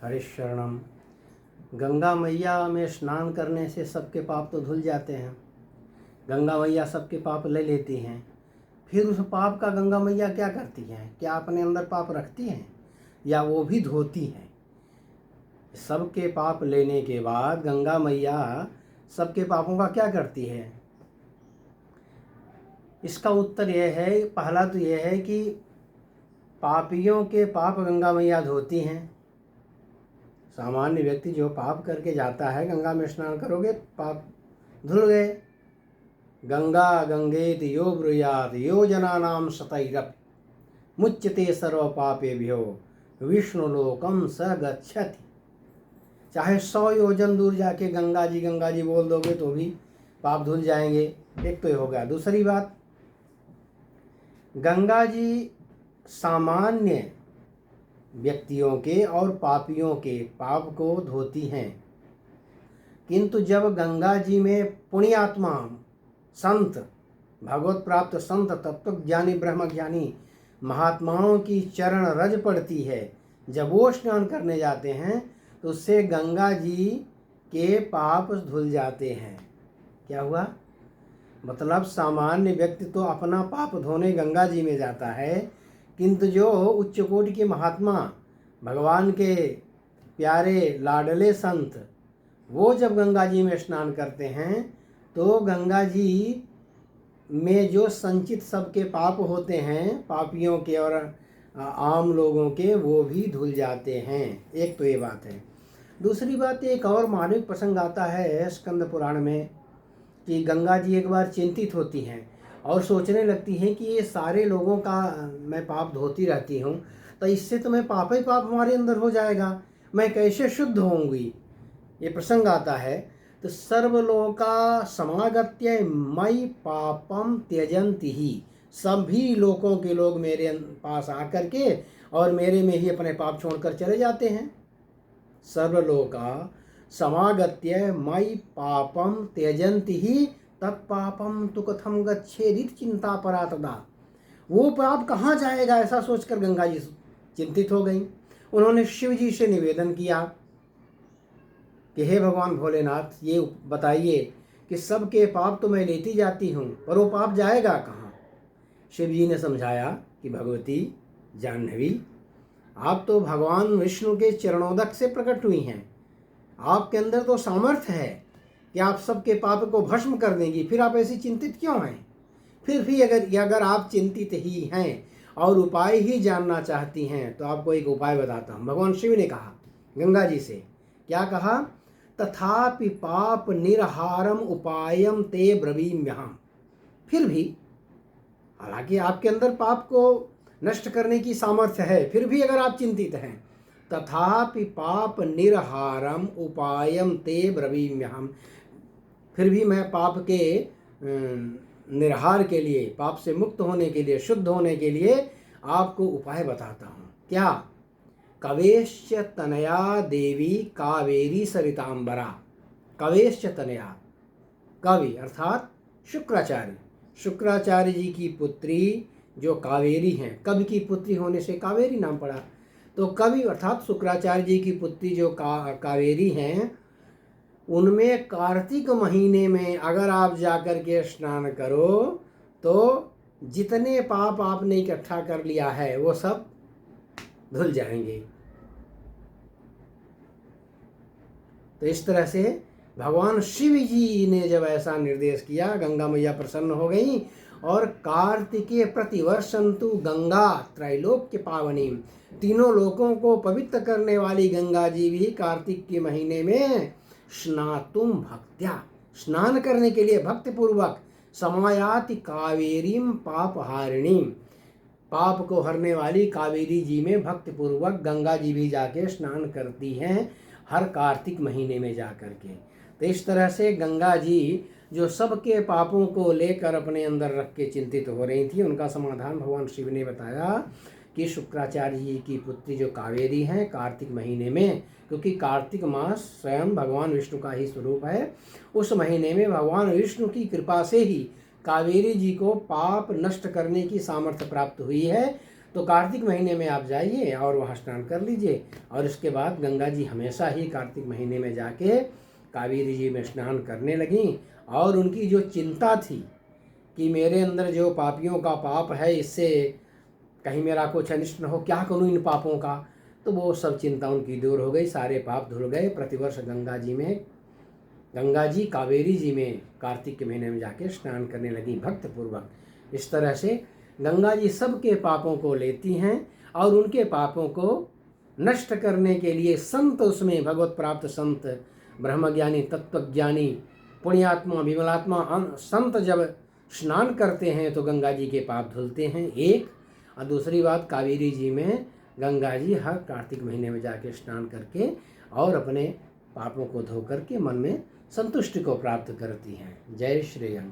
हरिशरणम। गंगा मैया में स्नान करने से सबके पाप तो धुल जाते हैं। गंगा मैया सबके पाप ले लेती हैं। फिर उस पाप का गंगा मैया क्या करती हैं? क्या अपने अंदर पाप रखती हैं या वो भी धोती हैं? सबके पाप लेने के बाद गंगा मैया सबके पापों का क्या करती है? इसका उत्तर यह है, पहला तो यह है कि पापियों के पाप गंगा मैया धोती हैं। सामान्य व्यक्ति जो पाप करके जाता है, गंगा में स्नान करोगे पाप धुल गए। गंगा गंगेत यो ब्रूयात यो जनानाम शतैरपि मुच्यते सर्व पापेभ्यो विष्णुलोकम स गच्छति। चाहे 100 योजन दूर जाके गंगा जी बोल दोगे तो भी पाप धुल जाएंगे। एक तो ये हो गया। दूसरी बात, गंगा जी सामान्य व्यक्तियों के और पापियों के पाप को धोती हैं, किंतु जब गंगा जी में पुण्यात्मा संत, भगवत प्राप्त संत, तत्वज्ञानी, ब्रह्मज्ञानी महात्माओं की चरण रज पड़ती है, जब वो स्नान करने जाते हैं तो उससे गंगा जी के पाप धुल जाते हैं। क्या हुआ? मतलब सामान्य व्यक्ति तो अपना पाप धोने गंगा जी में जाता है, किंतु जो उच्च कोटि के महात्मा, भगवान के प्यारे लाडले संत, वो जब गंगा जी में स्नान करते हैं तो गंगा जी में जो संचित सबके पाप होते हैं, पापियों के और आम लोगों के, वो भी धुल जाते हैं। एक तो ये बात है। दूसरी बात, एक और मानविक प्रसंग आता है स्कंद पुराण में कि गंगा जी एक बार चिंतित होती हैं और सोचने लगती हैं कि ये सारे लोगों का मैं पाप धोती रहती हूँ, तो इससे तो मैं पाप ही पाप हमारे अंदर हो जाएगा, मैं कैसे शुद्ध होंगी? ये प्रसंग आता है। तो सर्वलोका समागत्य मयि पापम त्यजंति ही, सभी लोगों के लोग मेरे पास आकर के और मेरे में ही अपने पाप छोड़कर चले जाते हैं। सर्वलोका समागत्य मयि पापम त्यजंति ही तत्पापम तु कथम गच्छेदित चिंता परा तदा। वो पाप कहाँ जाएगा, ऐसा सोचकर गंगा जी चिंतित हो गई। उन्होंने शिव जी से निवेदन किया कि हे भगवान भोलेनाथ, ये बताइए कि सबके पाप तो मैं लेती जाती हूँ, पर वो पाप जाएगा कहाँ? शिव जी ने समझाया कि भगवती जाह्नवी, आप तो भगवान विष्णु के चरणोदक से प्रकट हुई हैं, आपके अंदर तो सामर्थ्य है कि आप सबके पाप को भस्म कर देंगी, फिर आप ऐसी चिंतित क्यों हैं? फिर भी अगर आप चिंतित ही हैं और उपाय ही जानना चाहती हैं तो आपको एक उपाय बताता हूँ। भगवान शिव ने कहा गंगा जी से, क्या कहा? तथापि पाप निर्हारम उपायम ते ब्रवीम्यहम्। फिर भी, हालांकि आपके अंदर पाप को नष्ट करने की सामर्थ्य है, फिर भी अगर आप चिंतित हैं, तथापि पाप निर्हारम उपायम ते ब्रवीम्यहम्, फिर भी मैं पाप के निर्हार के लिए, पाप से मुक्त होने के लिए, शुद्ध होने के लिए आपको उपाय बताता हूँ। क्या? कवेश्च तनया देवी कावेरी सरितांबरा। कवेश्च तनया, कवि अर्थात शुक्राचार्य, शुक्राचार्य जी की पुत्री जो कावेरी हैं, कवि की पुत्री होने से कावेरी नाम पड़ा, तो कवि अर्थात शुक्राचार्य जी की पुत्री जो कावेरी हैं, उनमें कार्तिक महीने में अगर आप जाकर के स्नान करो तो जितने पाप आपने इकट्ठा कर लिया है वो सब धुल जाएंगे। तो इस तरह से भगवान शिव जी ने जब ऐसा निर्देश किया, गंगा मैया प्रसन्न हो गई और कार्तिके प्रतिवर्षंतु गंगा त्रैलोक्य पावनी, तीनों लोकों को पवित्र करने वाली गंगा जी भी कार्तिक के महीने में स्नातुम भक्त्या, स्नान करने के लिए भक्तिपूर्वक, समायाति कावेरीम पापहारिणीम, पाप को हरने वाली कावेरी जी में भक्तिपूर्वक गंगा जी भी जाके स्नान करती हैं हर कार्तिक महीने में जाकर के। तो इस तरह से गंगा जी जो सबके पापों को लेकर अपने अंदर रख के चिंतित हो रही थी, उनका समाधान भगवान शिव ने बताया कि शुक्राचार्य जी की पुत्री जो कावेरी हैं, कार्तिक महीने में, क्योंकि कार्तिक मास स्वयं भगवान विष्णु का ही स्वरूप है, उस महीने में भगवान विष्णु की कृपा से ही कावेरी जी को पाप नष्ट करने की सामर्थ्य प्राप्त हुई है। तो कार्तिक महीने में आप जाइए और वहाँ स्नान कर लीजिए। और इसके बाद गंगा जी हमेशा ही कार्तिक महीने में जाके कावेरी जी में स्नान करने लगीं। और उनकी जो चिंता थी कि मेरे अंदर जो पापियों का पाप है, इससे कहीं मेरा कुछ अनिष्ट न हो, क्या करूँ इन पापों का, तो वो सब चिंता उनकी दूर हो गई, सारे पाप धुल गए। प्रतिवर्ष गंगा जी कावेरी जी में कार्तिक के महीने में जाके स्नान करने लगी भक्तपूर्वक। इस तरह से गंगा जी सबके पापों को लेती हैं और उनके पापों को नष्ट करने के लिए संत, उसमें भगवत प्राप्त संत, ब्रह्मज्ञानी, तत्वज्ञानी, पुण्यात्मा, विमलात्मा संत जब स्नान करते हैं तो गंगा जी के पाप धुलते हैं, एक। और दूसरी बात, कावेरी जी में गंगा जी हर कार्तिक महीने में जाके स्नान करके और अपने पापों को धो करके मन में संतुष्टि को प्राप्त करती हैं। जय श्री राम।